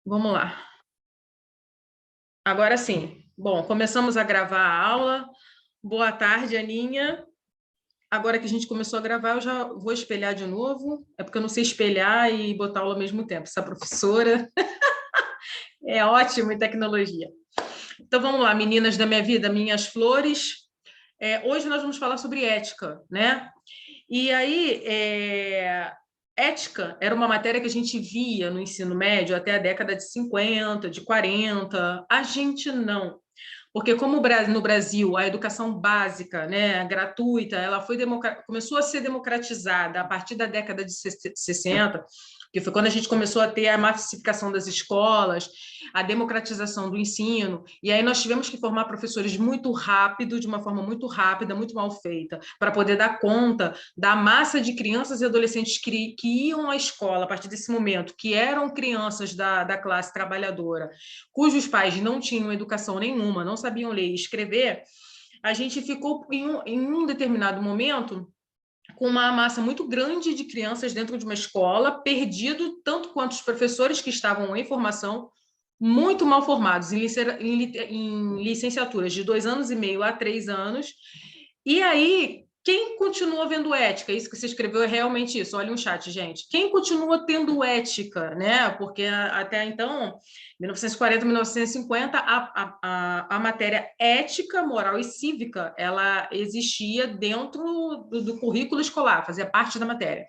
Vamos lá. Agora sim. Bom, começamos a gravar a aula. Boa tarde, Aninha. Agora que a gente começou a gravar, eu já vou espelhar de novo. É porque eu não sei espelhar e botar aula ao mesmo tempo. Essa professora é ótima em tecnologia. Então vamos lá, meninas da minha vida, minhas flores. Hoje nós vamos falar sobre ética, né? E aí, ética era uma matéria que a gente via no ensino médio até a década de 50, de 40. A gente não. Porque como no Brasil a educação básica, né, gratuita, ela começou a ser democratizada a partir da década de 60, que foi quando a gente começou a ter a massificação das escolas, a democratização do ensino, e aí nós tivemos que formar professores muito rápido, de uma forma muito rápida, muito mal feita, para poder dar conta da massa de crianças e adolescentes que iam à escola a partir desse momento, que eram crianças da classe trabalhadora, cujos pais não tinham educação nenhuma, não sabiam ler e escrever. A gente ficou em um determinado momento com uma massa muito grande de crianças dentro de uma escola, perdido tanto quanto os professores que estavam em formação, muito mal formados, em licenciaturas de 2 anos e meio a 3 anos. E aí, quem continua vendo ética? Isso que você escreveu é realmente isso. Olha um chat, gente. Quem continua tendo ética, né? Porque até então, 1940, 1950, a matéria ética, moral e cívica, ela existia dentro do currículo escolar, fazia parte da matéria.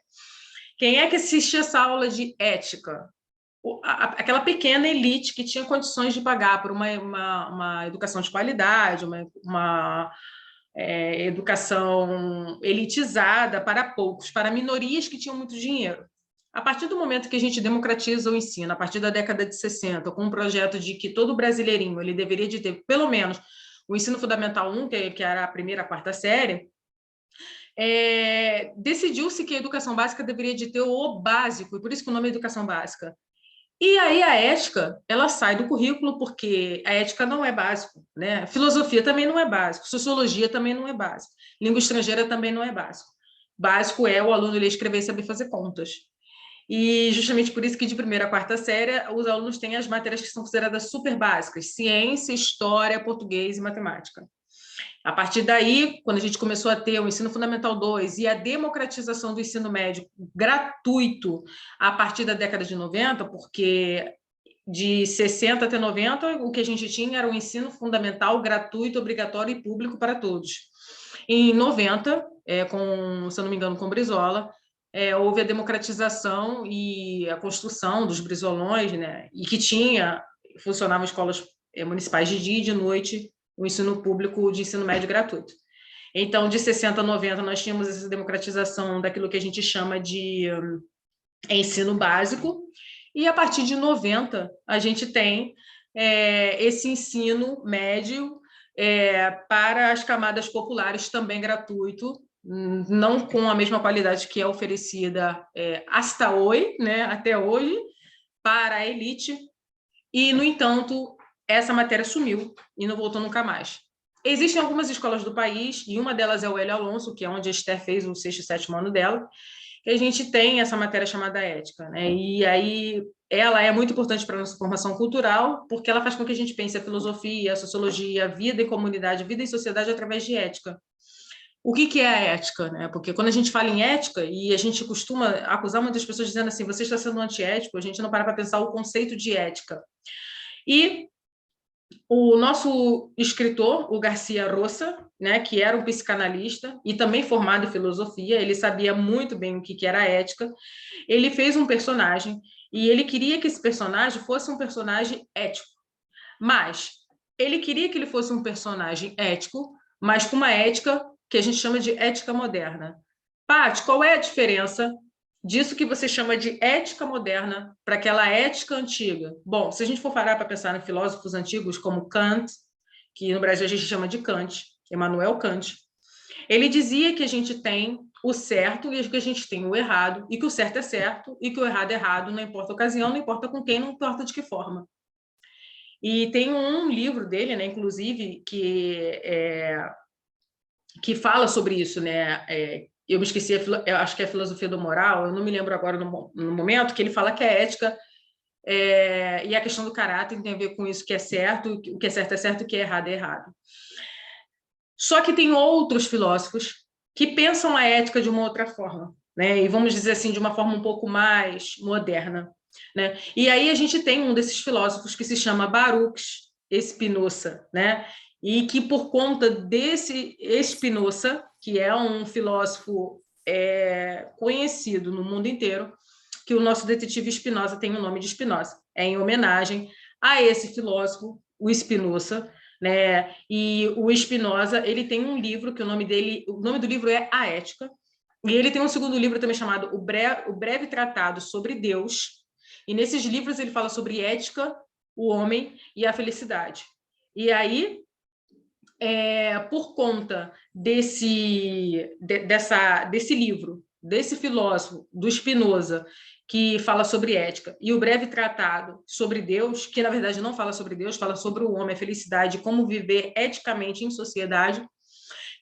Quem é que assistia essa aula de ética? Aquela pequena elite que tinha condições de pagar por uma educação de qualidade, uma educação elitizada para poucos, para minorias que tinham muito dinheiro. A partir do momento que a gente democratiza o ensino, a partir da década de 60, com um projeto de que todo brasileirinho ele deveria de ter, pelo menos, o ensino fundamental 1, que era a primeira a quarta série, decidiu-se que a educação básica deveria de ter o básico, e por isso que o nome é educação básica. E aí a ética, ela sai do currículo porque a ética não é básico, né? Filosofia também não é básico, sociologia também não é básico, língua estrangeira também não é básico. Básico é o aluno ler, escrever e saber fazer contas. E justamente por isso que de primeira a quarta série os alunos têm as matérias que são consideradas super básicas: ciência, história, português e matemática. A partir daí, quando a gente começou a ter o ensino fundamental 2 e a democratização do ensino médio gratuito a partir da década de 90, porque de 60 até 90, o que a gente tinha era o ensino fundamental gratuito, obrigatório e público para todos. Em 90, se eu não me engano, com Brizola, houve a democratização e a construção dos brizolões, né? E que funcionavam escolas municipais de dia e de noite, o ensino público de ensino médio gratuito. Então, de 60 a 90, nós tínhamos essa democratização daquilo que a gente chama de ensino básico, e a partir de 90, a gente tem esse ensino médio para as camadas populares também gratuito, não com a mesma qualidade que é oferecida hasta hoje, né, até hoje, para a elite, e, no entanto, essa matéria sumiu e não voltou nunca mais. Existem algumas escolas do país, e uma delas é o Hélio Alonso, que é onde a Esther fez o 6º e 7º ano dela, que a gente tem essa matéria chamada ética, né? E aí ela é muito importante para a nossa formação cultural, porque ela faz com que a gente pense a filosofia, a sociologia, a vida em comunidade, a vida em sociedade através de ética. O que é a ética, né? Porque quando a gente fala em ética, e a gente costuma acusar muitas pessoas dizendo assim, você está sendo antiético, a gente não para pensar o conceito de ética. E o nosso escritor, o Garcia Rosa, né, que era um psicanalista e também formado em filosofia, ele sabia muito bem o que era ética, ele fez um personagem e ele queria que esse personagem fosse um personagem ético, mas ele queria que ele fosse um personagem ético, mas com uma ética que a gente chama de ética moderna. Paty, qual é a diferença disso que você chama de ética moderna para aquela ética antiga? Bom, se a gente for parar para pensar em filósofos antigos como Kant, que no Brasil a gente chama de Kant, Immanuel Kant, ele dizia que a gente tem o certo e que a gente tem o errado, e que o certo é certo e que o errado é errado, não importa a ocasião, não importa com quem, não importa de que forma. E tem um livro dele, né, inclusive, que fala sobre isso, né? Eu me esqueci, eu acho que é a filosofia do moral, eu não me lembro agora no momento, que ele fala que a ética E a questão do caráter tem a ver com isso, que é certo, o que é certo, o que é errado. Só que tem outros filósofos que pensam a ética de uma outra forma, né? E vamos dizer assim, de uma forma um pouco mais moderna, né? E aí a gente tem um desses filósofos que se chama Baruch Spinoza, né? E que por conta desse Spinoza, que é um filósofo conhecido no mundo inteiro, que o nosso detetive Spinoza tem o nome de Spinoza, é em homenagem a esse filósofo, o Spinoza, né? E o Spinoza, ele tem um livro que o nome do livro é A Ética, e ele tem um segundo livro também chamado O Breve Tratado sobre Deus, e nesses livros ele fala sobre ética, o homem e a felicidade. E aí, por conta desse livro, desse filósofo, do Spinoza, que fala sobre ética, e o Breve Tratado sobre Deus, que na verdade não fala sobre Deus, fala sobre o homem, a felicidade, como viver eticamente em sociedade,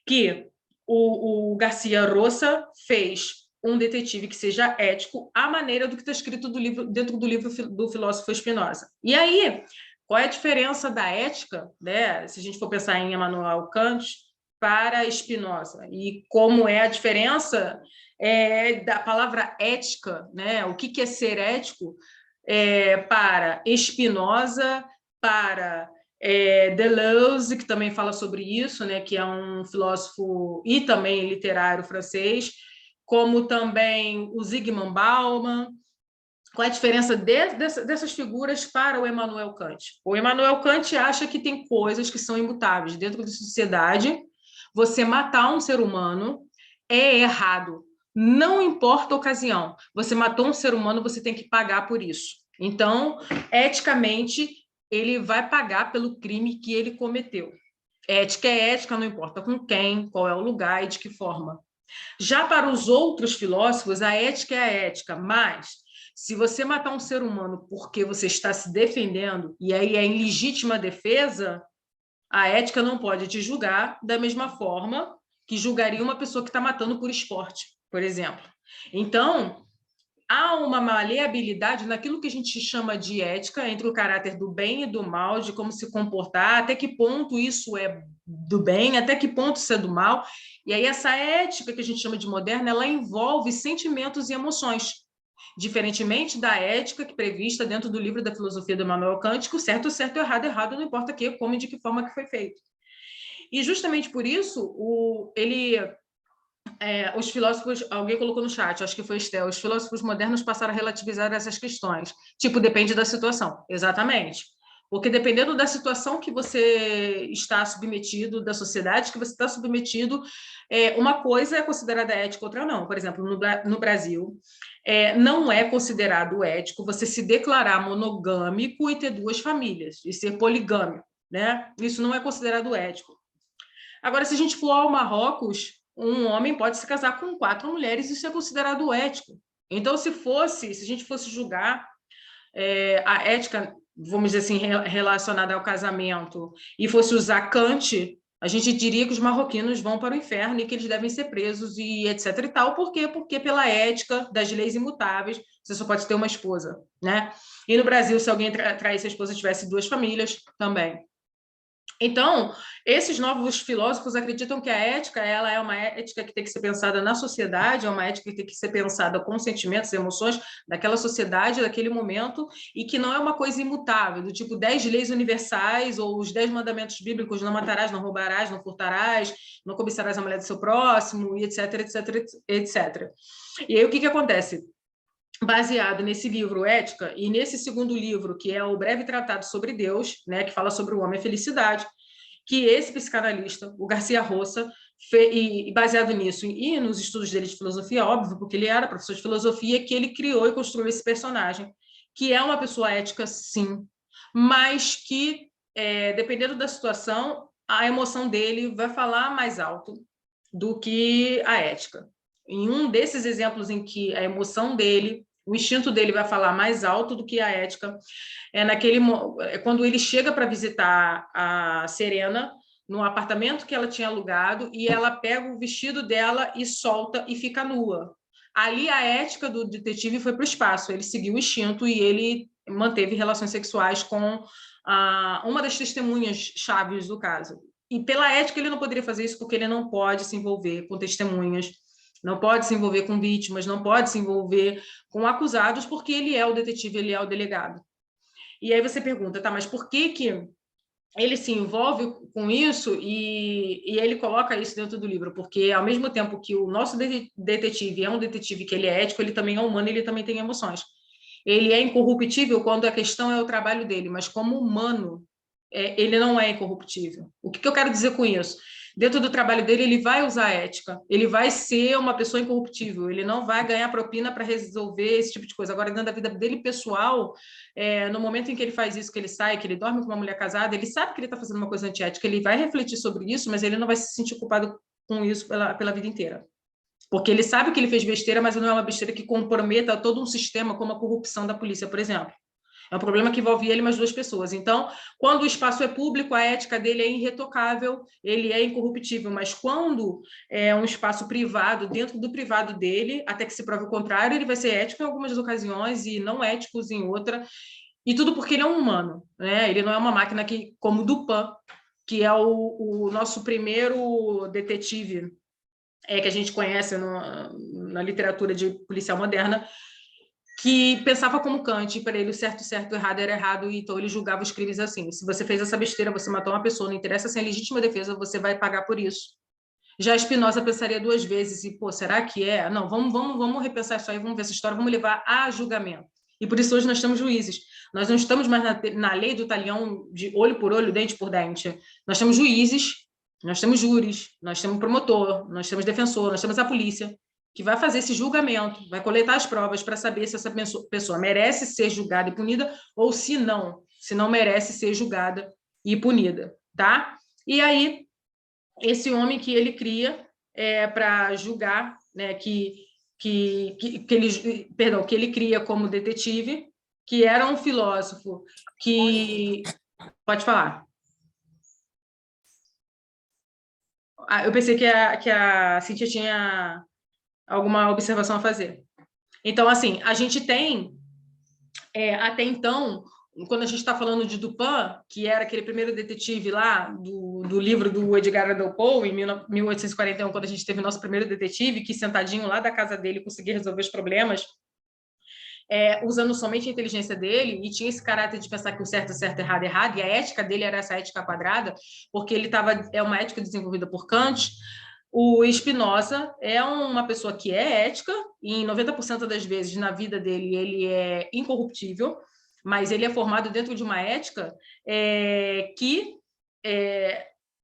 que o Garcia Rosa fez um detetive que seja ético, à maneira do que está escrito dentro do livro do filósofo Spinoza. E aí, qual é a diferença da ética, né, se a gente for pensar em Immanuel Kant, para Spinoza? E como é a diferença da palavra ética, né? O que é ser ético para Spinoza, para Deleuze, que também fala sobre isso, né? Que é um filósofo e também literário francês, como também o Zygmunt Bauman. Qual é a diferença dessas figuras para o Immanuel Kant? O Immanuel Kant acha que tem coisas que são imutáveis. Dentro da sociedade, você matar um ser humano é errado. Não importa a ocasião. Você matou um ser humano, você tem que pagar por isso. Então, eticamente, ele vai pagar pelo crime que ele cometeu. Ética é ética, não importa com quem, qual é o lugar e de que forma. Já para os outros filósofos, a ética é a ética, mas se você matar um ser humano porque você está se defendendo, e aí é em legítima defesa, a ética não pode te julgar da mesma forma que julgaria uma pessoa que está matando por esporte, por exemplo. Então, há uma maleabilidade naquilo que a gente chama de ética entre o caráter do bem e do mal, de como se comportar, até que ponto isso é do bem, até que ponto isso é do mal. E aí essa ética que a gente chama de moderna, ela envolve sentimentos e emoções. Diferentemente da ética que é prevista dentro do livro da filosofia do Immanuel Kant, que o certo é certo, o errado é errado, não importa que, como e de que forma que foi feito. E justamente por isso, os filósofos, alguém colocou no chat, acho que foi Estel, os filósofos modernos passaram a relativizar essas questões. Tipo, depende da situação. Exatamente. Porque dependendo da situação que você está submetido, da sociedade que você está submetido, uma coisa é considerada ética, outra não. Por exemplo, no Brasil, não é considerado ético você se declarar monogâmico e ter 2 famílias, e ser poligâmico, né? Isso não é considerado ético. Agora, se a gente for ao Marrocos, um homem pode se casar com 4 mulheres, isso é considerado ético. Então, se a gente fosse julgar a ética, vamos dizer assim, relacionada ao casamento, e fosse usar Kant, a gente diria que os marroquinos vão para o inferno e que eles devem ser presos e etc e tal. Por quê? Porque pela ética das leis imutáveis, você só pode ter uma esposa, né? E no Brasil, se alguém traísse a esposa, tivesse 2 famílias, também. Então, esses novos filósofos acreditam que a ética ela é uma ética que tem que ser pensada na sociedade, é uma ética que tem que ser pensada com sentimentos e emoções daquela sociedade, daquele momento, e que não é uma coisa imutável, do tipo 10 leis universais ou os 10 mandamentos bíblicos, não matarás, não roubarás, não furtarás, não cobiçarás a mulher do seu próximo, e etc, etc, etc. E aí o que acontece? Baseado nesse livro Ética e nesse segundo livro, que é o Breve Tratado sobre Deus, né, que fala sobre o homem e a felicidade, que esse psicanalista, o Garcia Rosa, e baseado nisso e nos estudos dele de filosofia, óbvio, porque ele era professor de filosofia, que ele criou e construiu esse personagem, que é uma pessoa ética, sim, mas que, dependendo da situação, a emoção dele vai falar mais alto do que a ética. Em um desses exemplos em que a emoção dele, o instinto dele vai falar mais alto do que a ética, quando ele chega para visitar a Serena no apartamento que ela tinha alugado e ela pega o vestido dela e solta e fica nua. Ali a ética do detetive foi para o espaço, ele seguiu o instinto e ele manteve relações sexuais com uma das testemunhas chaves do caso. E pela ética ele não poderia fazer isso porque ele não pode se envolver com testemunhas, não pode se envolver com vítimas, não pode se envolver com acusados, porque ele é o detetive, ele é o delegado. E aí você pergunta, tá, mas por que ele se envolve com isso e ele coloca isso dentro do livro? Porque, ao mesmo tempo que o nosso detetive é um detetive que ele é ético, ele também é humano, ele também tem emoções. Ele é incorruptível quando a questão é o trabalho dele, mas como humano, ele não é incorruptível. O que eu quero dizer com isso? Dentro do trabalho dele, ele vai usar a ética, ele vai ser uma pessoa incorruptível, ele não vai ganhar propina para resolver esse tipo de coisa. Agora, dentro da vida dele pessoal, no momento em que ele faz isso, que ele sai, que ele dorme com uma mulher casada, ele sabe que ele está fazendo uma coisa antiética, ele vai refletir sobre isso, mas ele não vai se sentir culpado com isso pela vida inteira. Porque ele sabe que ele fez besteira, mas não é uma besteira que comprometa todo um sistema, como a corrupção da polícia, por exemplo. É um problema que envolve ele mais duas pessoas. Então, quando o espaço é público, a ética dele é irretocável, ele é incorruptível, mas quando é um espaço privado, dentro do privado dele, até que se prove o contrário, ele vai ser ético em algumas ocasiões e não ético em outra. E tudo porque ele é um humano, né? Ele não é uma máquina como o Dupin, que é o nosso primeiro detetive que a gente conhece na literatura de policial moderna, que pensava como Kant, e para ele o certo, certo, o errado era errado, e então ele julgava os crimes assim. Se você fez essa besteira, você matou uma pessoa, não interessa se é legítima defesa, você vai pagar por isso. Já Spinoza pensaria duas vezes, e, pô, será que é? Não, vamos repensar isso aí, vamos ver essa história, vamos levar a julgamento. E por isso hoje nós temos juízes. Nós não estamos mais na lei do talião de olho por olho, dente por dente. Nós temos juízes, nós temos júris, nós temos promotor, nós temos defensor, nós temos a polícia, que vai fazer esse julgamento, vai coletar as provas para saber se essa pessoa merece ser julgada e punida ou se não merece ser julgada e punida, tá? E aí, esse homem que ele cria para julgar, né, que ele cria como detetive, que era um filósofo que... Pode falar. Eu pensei que a Cíntia tinha alguma observação a fazer. Então, assim, a gente tem, até então, quando a gente está falando de Dupin, que era aquele primeiro detetive lá do livro do Edgar Allan Poe, em 1841, quando a gente teve o nosso primeiro detetive, que sentadinho lá da casa dele conseguia resolver os problemas, usando somente a inteligência dele, e tinha esse caráter de pensar que o certo é certo, errado é errado, e a ética dele era essa ética quadrada, porque ele é uma ética desenvolvida por Kant. O Spinoza é uma pessoa que é ética, e em 90% das vezes na vida dele ele é incorruptível, mas ele é formado dentro de uma ética que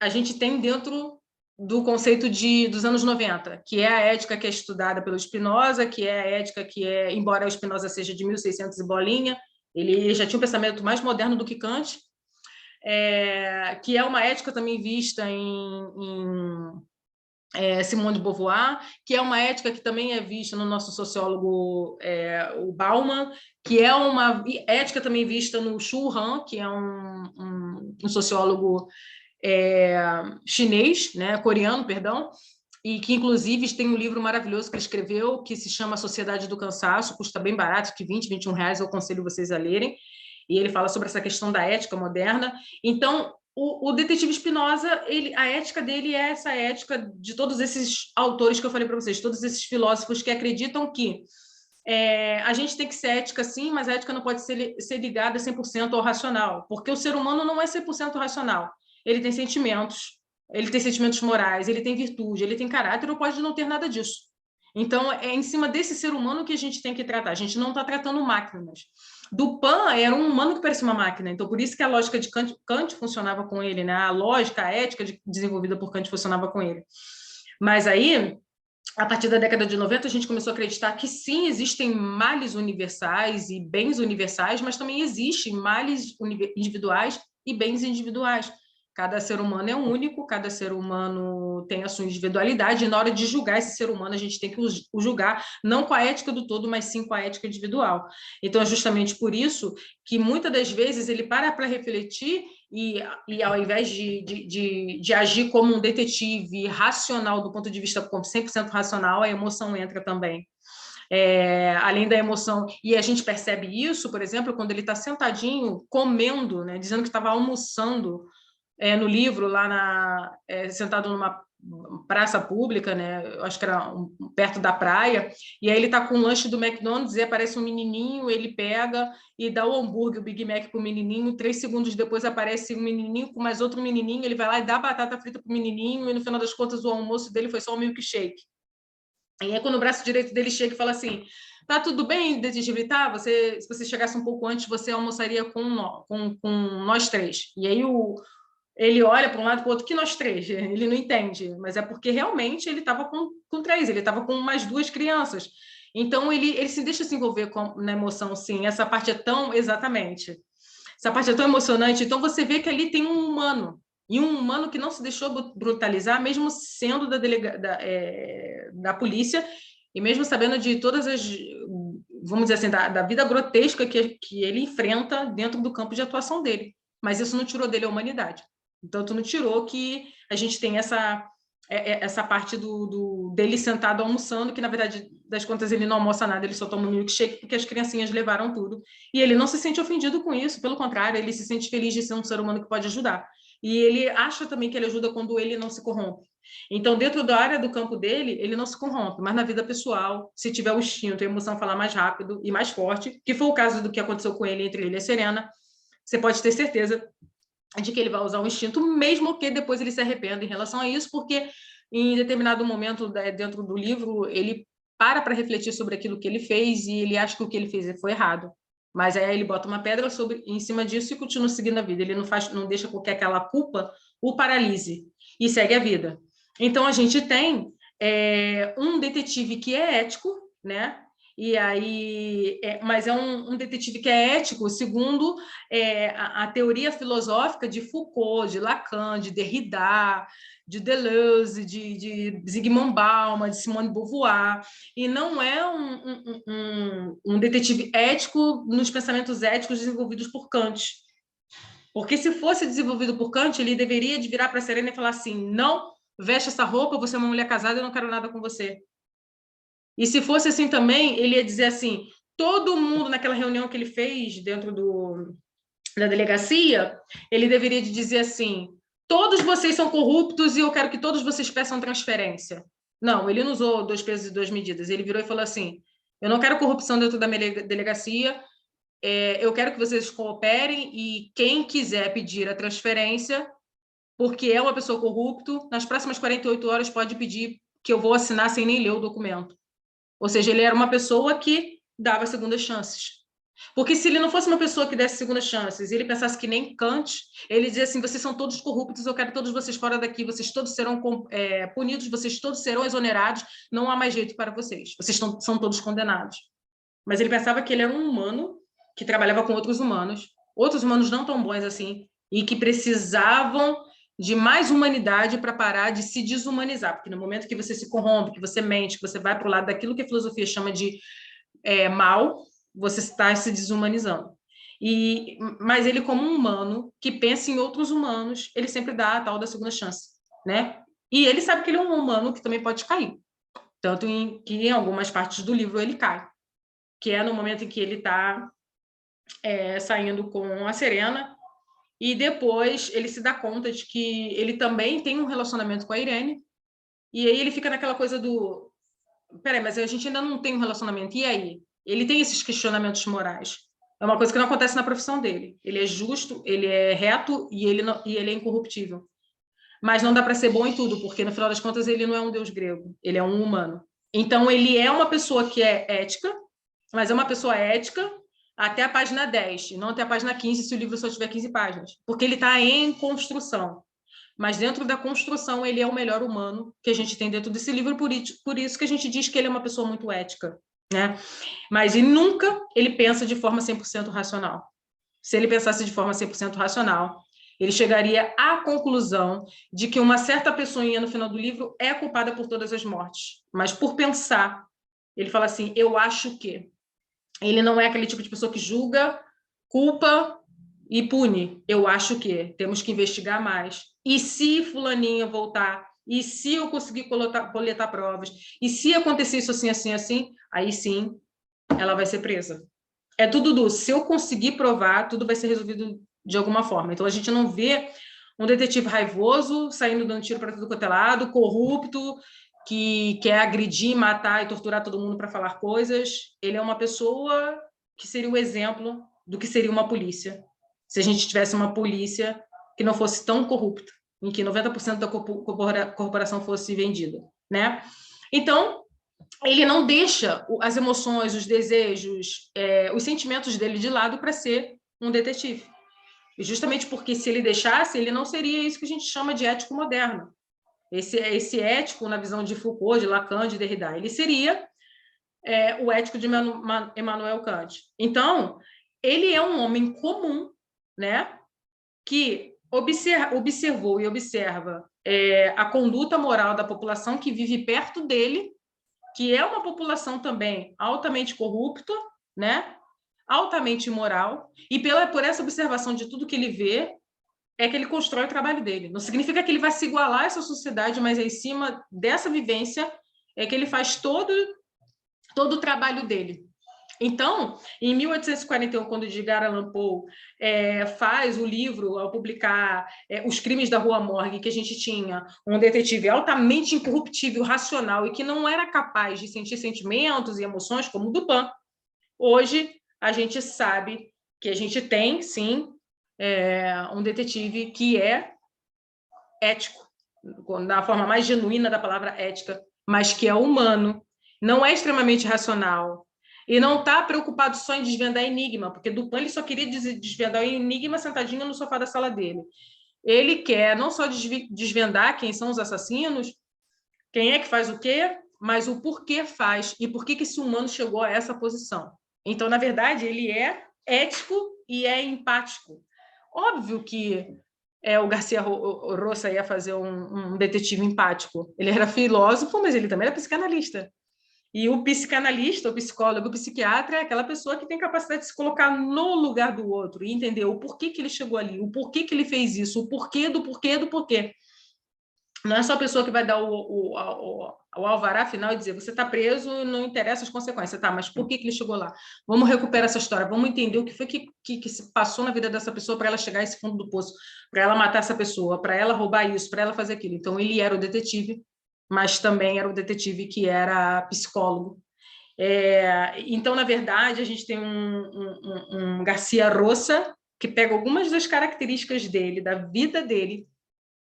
a gente tem dentro do conceito dos anos 90, que é a ética que é estudada pelo Spinoza, que é a ética que embora o Spinoza seja de 1600 e bolinha, ele já tinha um pensamento mais moderno do que Kant, que é uma ética também vista em Simone de Beauvoir, que é uma ética que também é vista no nosso sociólogo o Bauman, que é uma ética também vista no Xu Han, que é um sociólogo chinês, né, coreano, perdão, e que inclusive tem um livro maravilhoso que ele escreveu, que se chama Sociedade do Cansaço, custa bem barato, que 20, 21 reais, eu aconselho vocês a lerem, e ele fala sobre essa questão da ética moderna. Então, o detetive Spinoza, a ética dele é essa ética de todos esses autores que eu falei para vocês, todos esses filósofos que acreditam que a gente tem que ser ética sim, mas a ética não pode ser ligada 100% ao racional, porque o ser humano não é 100% racional. Ele tem sentimentos morais, ele tem virtude, ele tem caráter, ou pode não ter nada disso. Então, é em cima desse ser humano que a gente tem que tratar. A gente não está tratando máquinas. Dupin era um humano que parecia uma máquina, então por isso que a lógica de Kant funcionava com ele, né? A lógica, a ética desenvolvida por Kant funcionava com ele. Mas aí, a partir da década de 90, a gente começou a acreditar que sim, existem males universais e bens universais, mas também existem males individuais e bens individuais. Cada ser humano é único, cada ser humano tem a sua individualidade, e na hora de julgar esse ser humano, a gente tem que o julgar não com a ética do todo, mas sim com a ética individual. Então, é justamente por isso que, muitas das vezes, ele para refletir e ao invés de agir como um detetive racional, do ponto de vista 100% racional, a emoção entra também. além da emoção. E a gente percebe isso, por exemplo, quando ele está sentadinho, comendo, né, dizendo que estava almoçando no livro, lá sentado numa praça pública, né? Eu acho que era perto da praia, e aí ele está com o lanche do McDonald's e aparece um menininho, ele pega e dá o hambúrguer, o Big Mac para o menininho, 3 segundos depois aparece um menininho com mais outro menininho, ele vai lá e dá batata frita para o menininho, e no final das contas o almoço dele foi só um milkshake. E aí quando o braço direito dele chega e fala assim, tá tudo bem, detetive? Tá, se você chegasse um pouco antes, você almoçaria com nós três. E aí ele olha para um lado e para o outro, que nós três? Ele não entende, mas é porque realmente ele estava com três, ele estava com mais 2 crianças. Então, ele se deixa se envolver na emoção, sim. Essa parte é tão, exatamente, essa parte é tão emocionante. Então, você vê que ali tem um humano, e um humano que não se deixou brutalizar, mesmo sendo da polícia, e mesmo sabendo de todas as, vamos dizer assim, da vida grotesca que ele enfrenta dentro do campo de atuação dele. Mas isso não tirou dele a humanidade. Então, tu não tirou que a gente tem essa parte dele sentado almoçando, que, na verdade, das contas, ele não almoça nada, ele só toma um milkshake, porque as criancinhas levaram tudo. E ele não se sente ofendido com isso, pelo contrário, ele se sente feliz de ser um ser humano que pode ajudar. E ele acha também que ele ajuda quando ele não se corrompe. Então, dentro da área do campo dele, ele não se corrompe, mas na vida pessoal, se tiver o instinto e a emoção falar mais rápido e mais forte, que foi o caso do que aconteceu com ele entre ele e a Serena, você pode ter certeza de que ele vai usar o instinto, mesmo que depois ele se arrependa em relação a isso, porque em determinado momento dentro do livro, ele para refletir sobre aquilo que ele fez e ele acha que o que ele fez foi errado. Mas aí ele bota uma pedra em cima disso e continua seguindo a vida. Ele não deixa com que aquela culpa o paralise e segue a vida. Então, a gente tem um detetive que é ético, né? E aí, mas é um detetive que é ético, segundo a teoria filosófica de Foucault, de Lacan, de Derrida, de Deleuze, de Zygmunt Bauman, de Simone de Beauvoir, e não é um detetive ético nos pensamentos éticos desenvolvidos por Kant. Porque se fosse desenvolvido por Kant, ele deveria de virar para a Serena e falar assim, não, veste essa roupa, você é uma mulher casada, eu não quero nada com você. E se fosse assim também, ele ia dizer assim, todo mundo naquela reunião que ele fez dentro da delegacia, ele deveria de dizer assim, todos vocês são corruptos e eu quero que todos vocês peçam transferência. Não, ele não usou 2 pesos e 2 medidas, ele virou e falou assim, eu não quero corrupção dentro da minha delegacia, eu quero que vocês cooperem e quem quiser pedir a transferência, porque é uma pessoa corrupto, nas próximas 48 horas pode pedir que eu vou assinar sem nem ler o documento. Ou seja, ele era uma pessoa que dava segundas chances. Porque se ele não fosse uma pessoa que desse segundas chances, e ele pensasse que nem Kant, ele dizia assim, vocês são todos corruptos, eu quero todos vocês fora daqui, vocês todos serão punidos, vocês todos serão exonerados, não há mais jeito para vocês, são todos condenados. Mas ele pensava que ele era um humano que trabalhava com outros humanos não tão bons assim, e que precisavam de mais humanidade para parar de se desumanizar, porque no momento que você se corrompe, que você mente, que você vai para o lado daquilo que a filosofia chama de mal, você está se desumanizando. Mas ele, como um humano que pensa em outros humanos, ele sempre dá a tal da segunda chance, né? E ele sabe que ele é um humano que também pode cair, tanto que em algumas partes do livro ele cai, que é no momento em que ele está saindo com a Serena, e depois ele se dá conta de que ele também tem um relacionamento com a Irene, e aí ele fica naquela coisa do peraí, mas a gente ainda não tem um relacionamento, e aí? Ele tem esses questionamentos morais. É uma coisa que não acontece na profissão dele. Ele é justo, ele é reto e ele é incorruptível. Mas não dá para ser bom em tudo, porque no final das contas ele não é um deus grego, ele é um humano. Então ele é uma pessoa que é ética, mas é uma pessoa ética até a página 10, e não até a página 15, se o livro só tiver 15 páginas, porque ele está em construção. Mas dentro da construção ele é o melhor humano que a gente tem dentro desse livro, por isso que a gente diz que ele é uma pessoa muito ética, né? Mas nunca ele pensa de forma 100% racional. Se ele pensasse de forma 100% racional, ele chegaria à conclusão de que uma certa pessoinha no final do livro é culpada por todas as mortes. Mas por pensar, ele fala assim, eu acho que. Ele não é aquele tipo de pessoa que julga, culpa e pune. Eu acho que temos que investigar mais. E se fulaninho voltar e se eu conseguir coletar provas, e se acontecer isso assim, assim, assim, aí sim ela vai ser presa. É tudo se eu conseguir provar, tudo vai ser resolvido de alguma forma. Então a gente não vê um detetive raivoso saindo dando tiro para tudo quanto é lado, corrupto, que quer agredir, matar e torturar todo mundo para falar coisas. Ele é uma pessoa que seria o exemplo do que seria uma polícia. Se a gente tivesse uma polícia que não fosse tão corrupta, em que 90% da corporação fosse vendida, né? Então, ele não deixa as emoções, os desejos, os sentimentos dele de lado para ser um detetive. E justamente porque se ele deixasse, ele não seria isso que a gente chama de ético moderno. Esse ético, na visão de Foucault, de Lacan, de Derrida, ele seria o ético de Immanuel Kant. Então, ele é um homem comum, né, que observou e observa a conduta moral da população que vive perto dele, que é uma população também altamente corrupta, né, altamente imoral, e por essa observação de tudo que ele vê, é que ele constrói o trabalho dele. Não significa que ele vai se igualar a essa sociedade, mas é em cima dessa vivência é que ele faz todo o trabalho dele. Então, em 1841, quando Edgar Allan Poe faz o livro, ao publicar Os Crimes da Rua Morgue, que a gente tinha um detetive altamente incorruptível, racional, e que não era capaz de sentir sentimentos e emoções como o Dupin, hoje a gente sabe que a gente tem, sim, um detetive que é ético, na forma mais genuína da palavra ética, mas que é humano, não é extremamente racional, e não está preocupado só em desvendar enigma, porque Dupin ele só queria desvendar o enigma sentadinho no sofá da sala dele. Ele quer não só desvendar quem são os assassinos, quem é que faz o quê, mas o porquê faz e por que esse humano chegou a essa posição. Então, na verdade, ele é ético e é empático. Óbvio que o Garcia Rosa ia fazer um detetive empático. Ele era filósofo, mas ele também era psicanalista. E o psicanalista, o psicólogo, o psiquiatra é aquela pessoa que tem capacidade de se colocar no lugar do outro e entender o porquê que ele chegou ali, o porquê que ele fez isso, o porquê do porquê do porquê. Não é só a pessoa que vai dar o alvará final e dizer você está preso, não interessa as consequências. Tá, mas por que ele chegou lá? Vamos recuperar essa história, vamos entender o que foi que se passou na vida dessa pessoa para ela chegar a esse fundo do poço, para ela matar essa pessoa, para ela roubar isso, para ela fazer aquilo. Então, ele era o detetive, mas também era o detetive que era psicólogo. Então, na verdade, a gente tem um Garcia Rosa que pega algumas das características dele, da vida dele,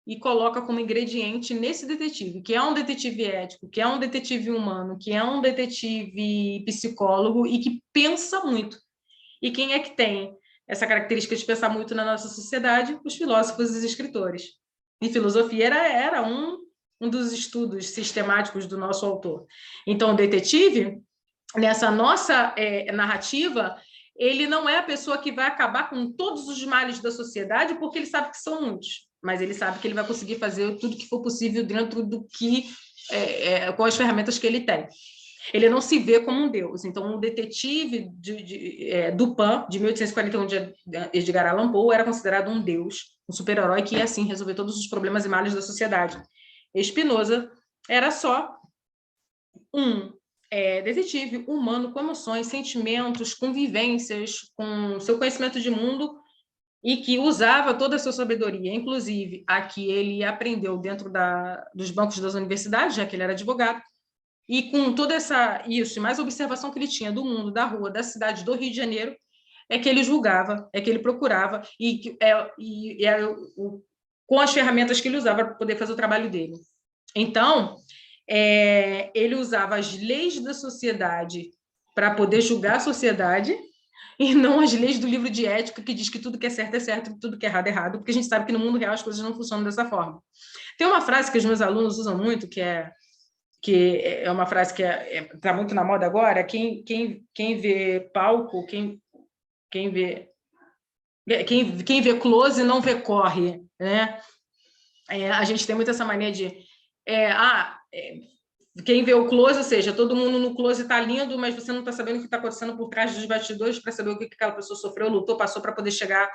e coloca como ingrediente nesse detetive, que é um detetive ético, que é um detetive humano, que é um detetive psicólogo e que pensa muito. E quem é que tem essa característica de pensar muito na nossa sociedade? Os filósofos e os escritores. E filosofia era um dos estudos sistemáticos do nosso autor. Então, o detetive, nessa nossa narrativa, ele não é a pessoa que vai acabar com todos os males da sociedade, porque ele sabe que são muitos, mas ele sabe que ele vai conseguir fazer tudo que for possível dentro do que com as ferramentas que ele tem. Ele não se vê como um deus. Então, um detetive Dupin, de 1841, de Edgar Allan Poe, era considerado um deus, um super-herói que ia, assim, resolver todos os problemas e males da sociedade. Spinoza era só um detetive humano com emoções, sentimentos, convivências, com seu conhecimento de mundo e que usava toda a sua sabedoria, inclusive a que ele aprendeu dentro dos bancos das universidades, já que ele era advogado, e com toda isso, e mais a observação que ele tinha do mundo, da rua, da cidade do Rio de Janeiro, é que ele julgava, é que ele procurava, com as ferramentas que ele usava para poder fazer o trabalho dele. Então, ele usava as leis da sociedade para poder julgar a sociedade, e não as leis do livro de ética que diz que tudo que é certo e tudo que é errado é errado, porque a gente sabe que no mundo real as coisas não funcionam dessa forma. Tem uma frase que os meus alunos usam muito, que é uma frase que está muito na moda agora: quem vê palco, quem vê close não vê corre, né? A gente tem muito essa mania de quem vê o close, ou seja, todo mundo no close está lindo, mas você não está sabendo o que está acontecendo por trás dos bastidores para saber o que aquela pessoa sofreu, lutou, passou para poder chegar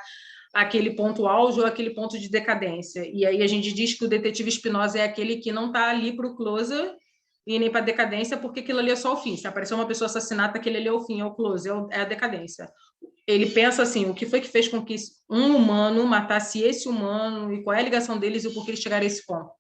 aquele ponto auge ou aquele ponto de decadência. E aí a gente diz que o detetive Spinoza é aquele que não está ali para o close e nem para a decadência, porque aquilo ali é só o fim. Se aparecer uma pessoa assassinada, aquele ali é o fim, é o close, é a decadência. Ele pensa assim, o que foi que fez com que um humano matasse esse humano e qual é a ligação deles e o porquê eles chegaram a esse ponto.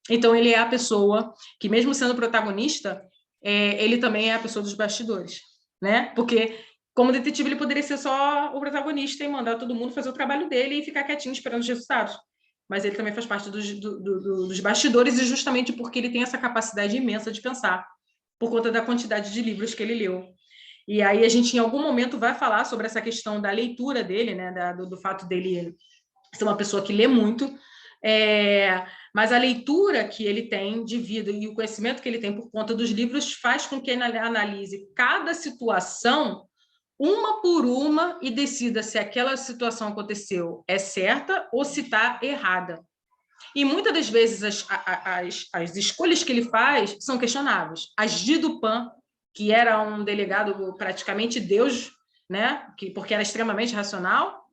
Então, ele é a pessoa que, mesmo sendo protagonista, ele também é a pessoa dos bastidores, né? Porque, como detetive, ele poderia ser só o protagonista e mandar todo mundo fazer o trabalho dele e ficar quietinho esperando os resultados. Mas ele também faz parte dos bastidores, e justamente porque ele tem essa capacidade imensa de pensar, por conta da quantidade de livros que ele leu. E aí a gente, em algum momento, vai falar sobre essa questão da leitura dele, né? Do fato dele ser uma pessoa que lê muito, mas a leitura que ele tem de vida e o conhecimento que ele tem por conta dos livros faz com que ele analise cada situação uma por uma e decida se aquela situação aconteceu é certa ou se está errada. E muitas das vezes as escolhas que ele faz são questionáveis. As de Dupin, que era um delegado praticamente Deus, né? Porque era extremamente racional,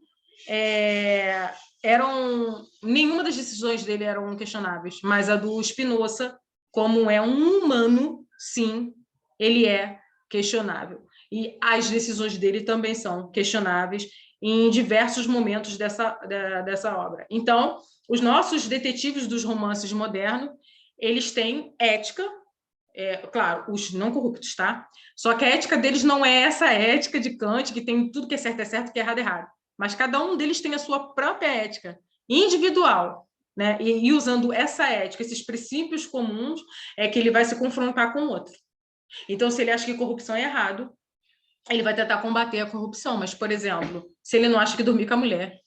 nenhuma das decisões dele eram questionáveis, mas a do Spinoza, como é um humano, sim, ele é questionável. E as decisões dele também são questionáveis em diversos momentos dessa obra. Então, os nossos detetives dos romances modernos, eles têm ética, claro, os não corruptos, tá? Só que a ética deles não é essa ética de Kant, que tem tudo que é certo, que é errado, errado. Mas cada um deles tem a sua própria ética individual, né? E usando essa ética, esses princípios comuns, é que ele vai se confrontar com o outro. Então, se ele acha que corrupção é errado, ele vai tentar combater a corrupção. Mas, por exemplo, se ele não acha que dormir com a mulher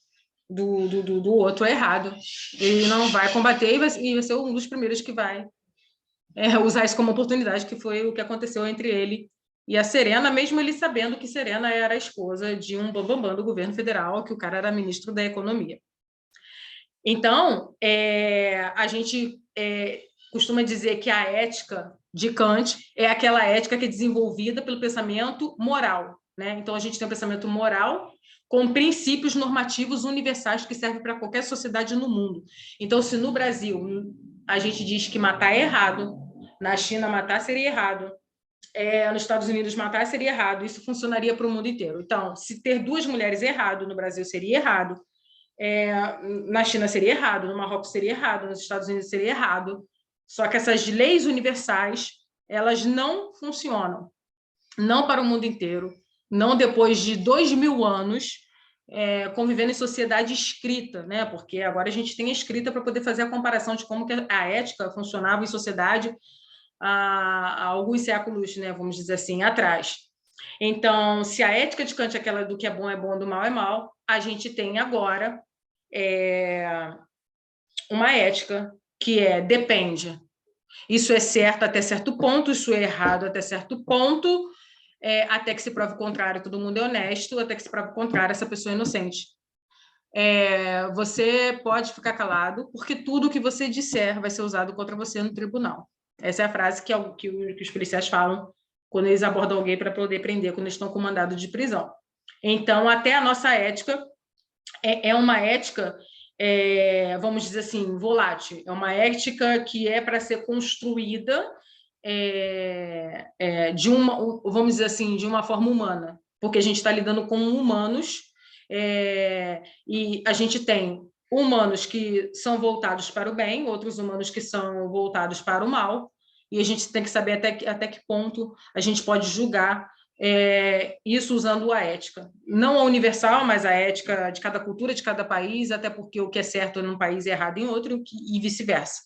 do outro é errado, ele não vai combater e vai ser um dos primeiros que vai usar isso como oportunidade, que foi o que aconteceu entre ele e a Serena, mesmo ele sabendo que Serena era a esposa de um bambambam do governo federal, que o cara era ministro da Economia. Então, a gente costuma dizer que a ética de Kant é aquela ética que é desenvolvida pelo pensamento moral, né? Então, a gente tem um pensamento moral com princípios normativos universais que servem para qualquer sociedade no mundo. Então, se no Brasil a gente diz que matar é errado, na China matar seria errado, nos Estados Unidos matar seria errado, isso funcionaria para o mundo inteiro. Então, se ter duas mulheres é errado, no Brasil seria errado, na China seria errado, no Marrocos seria errado, nos Estados Unidos seria errado. Só que essas leis universais, elas não funcionam, não para o mundo inteiro, não depois de 2000 anos convivendo em sociedade escrita, né? Porque agora a gente tem a escrita para poder fazer a comparação de como que a ética funcionava em sociedade há alguns séculos, né? Vamos dizer assim, atrás. Então, se a ética de Kant é aquela do que é bom, do mal é mal, a gente tem agora uma ética que depende. Isso é certo até certo ponto, isso é errado até certo ponto, até que se prove o contrário, todo mundo é honesto, até que se prove o contrário, essa pessoa é inocente. Você pode ficar calado, porque tudo que você disser vai ser usado contra você no tribunal. Essa é a frase que os policiais falam quando eles abordam alguém para poder prender, quando eles estão com mandado de prisão. Então, até a nossa ética é uma ética, vamos dizer assim, volátil. É uma ética que é para ser construída vamos dizer assim, de uma forma humana, porque a gente está lidando com humanos, e a gente tem humanos que são voltados para o bem, outros humanos que são voltados para o mal, e a gente tem que saber até que ponto a gente pode julgar isso usando a ética. Não a universal, mas a ética de cada cultura, de cada país, até porque o que é certo num país é errado em outro, e vice-versa.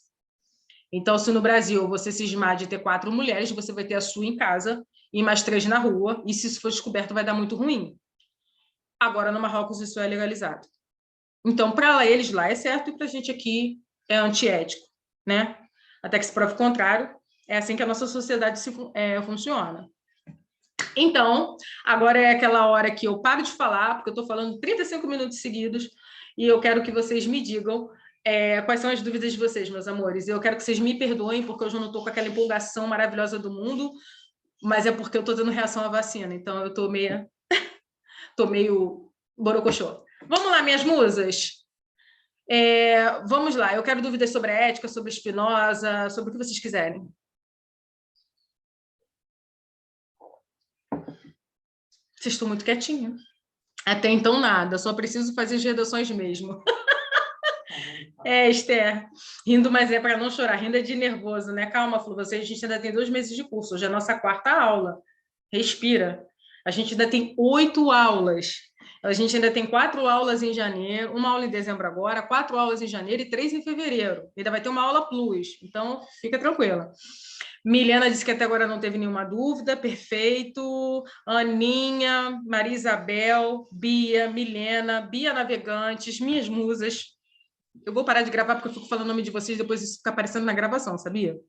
Então, se no Brasil você cismar de ter 4 mulheres, você vai ter a sua em casa e mais 3 na rua, e se isso for descoberto, vai dar muito ruim. Agora, no Marrocos, isso é legalizado. Então, para eles lá é certo e para a gente aqui é antiético, né? Até que se prove o contrário, é assim que a nossa sociedade funciona. Então, agora é aquela hora que eu paro de falar, porque eu estou falando 35 minutos seguidos, e eu quero que vocês me digam quais são as dúvidas de vocês, meus amores. Eu quero que vocês me perdoem, porque hoje eu não estou com aquela empolgação maravilhosa do mundo, mas é porque eu estou dando reação à vacina, então eu estou meio borocochô. Vamos lá, minhas musas? Vamos lá, eu quero dúvidas sobre a ética, sobre Spinoza, sobre o que vocês quiserem. Vocês estão muito quietinhos. Até então, nada, só preciso fazer as redações mesmo. Esther, rindo, mas é para não chorar, rindo é de nervoso, né? Calma, Flu, a gente ainda tem 2 meses de curso, hoje é a nossa 4ª aula. Respira. A gente ainda tem 8 aulas. A gente ainda tem 4 aulas em janeiro, 1 aula em dezembro agora, 4 aulas em janeiro e 3 em fevereiro. Ainda vai ter uma aula plus, então fica tranquila. Milena disse que até agora não teve nenhuma dúvida, perfeito. Aninha, Maria Isabel, Bia, Milena, Bia Navegantes, minhas musas. Eu vou parar de gravar porque eu fico falando o nome de vocês, depois isso fica aparecendo na gravação, sabia?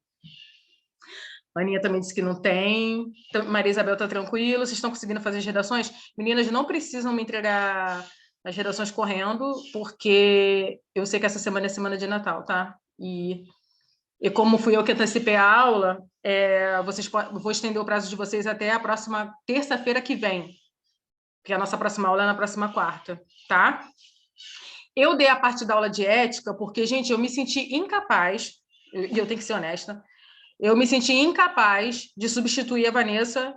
A Aninha também disse que não tem. Maria Isabel está tranquila. Vocês estão conseguindo fazer as redações? Meninas, não precisam me entregar as redações correndo, porque eu sei que essa semana é semana de Natal, tá? E como fui eu que antecipei a aula, vou estender o prazo de vocês até a próxima terça-feira que vem, porque a nossa próxima aula é na próxima quarta, tá? Eu dei a parte da aula de ética porque, gente, eu me senti incapaz, e eu tenho que ser honesta, eu me senti incapaz de substituir a Vanessa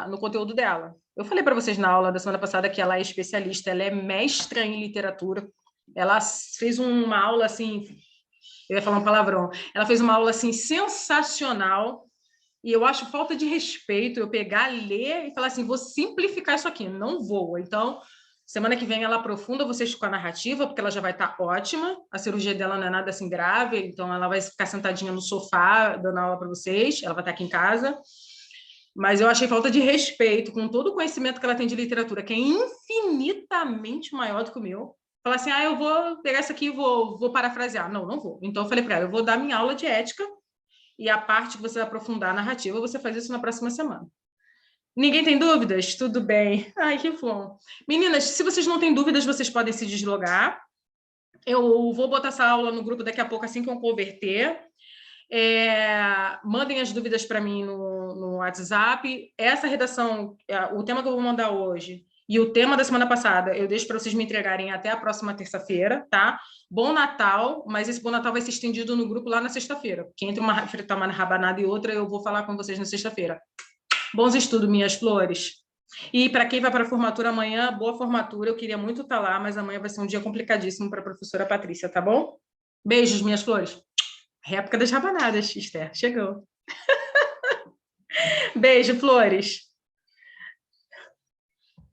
no conteúdo dela. Eu falei para vocês na aula da semana passada que ela é especialista, ela é mestra em literatura, ela fez uma aula assim, eu ia falar um palavrão, ela fez uma aula assim sensacional, e eu acho falta de respeito eu pegar, ler e falar assim, vou simplificar isso aqui, não vou. Então, semana que vem ela aprofunda vocês com a narrativa, porque ela já vai estar ótima, a cirurgia dela não é nada assim grave, então ela vai ficar sentadinha no sofá dando aula para vocês, ela vai estar aqui em casa. Mas eu achei falta de respeito com todo o conhecimento que ela tem de literatura, que é infinitamente maior do que o meu. Falar assim, eu vou pegar isso aqui e vou parafrasear. Não, não vou. Então eu falei para ela, eu vou dar minha aula de ética e a parte que você vai aprofundar a narrativa, você faz isso na próxima semana. Ninguém tem dúvidas? Tudo bem. Ai, que bom. Meninas, se vocês não têm dúvidas, vocês podem se deslogar. Eu vou botar essa aula no grupo daqui a pouco, assim que eu converter. Mandem as dúvidas para mim no WhatsApp. Essa redação, o tema que eu vou mandar hoje e o tema da semana passada, eu deixo para vocês me entregarem até a próxima terça-feira, tá? Bom Natal, mas esse Bom Natal vai ser estendido no grupo lá na sexta-feira, porque entre fritar uma rabanada e outra, eu vou falar com vocês na sexta-feira. Bons estudos, minhas flores. E para quem vai para a formatura amanhã, boa formatura. Eu queria muito estar lá, mas amanhã vai ser um dia complicadíssimo para a professora Patrícia, tá bom? Beijos, minhas flores. Época das rabanadas, Esther. Chegou. Beijo, flores.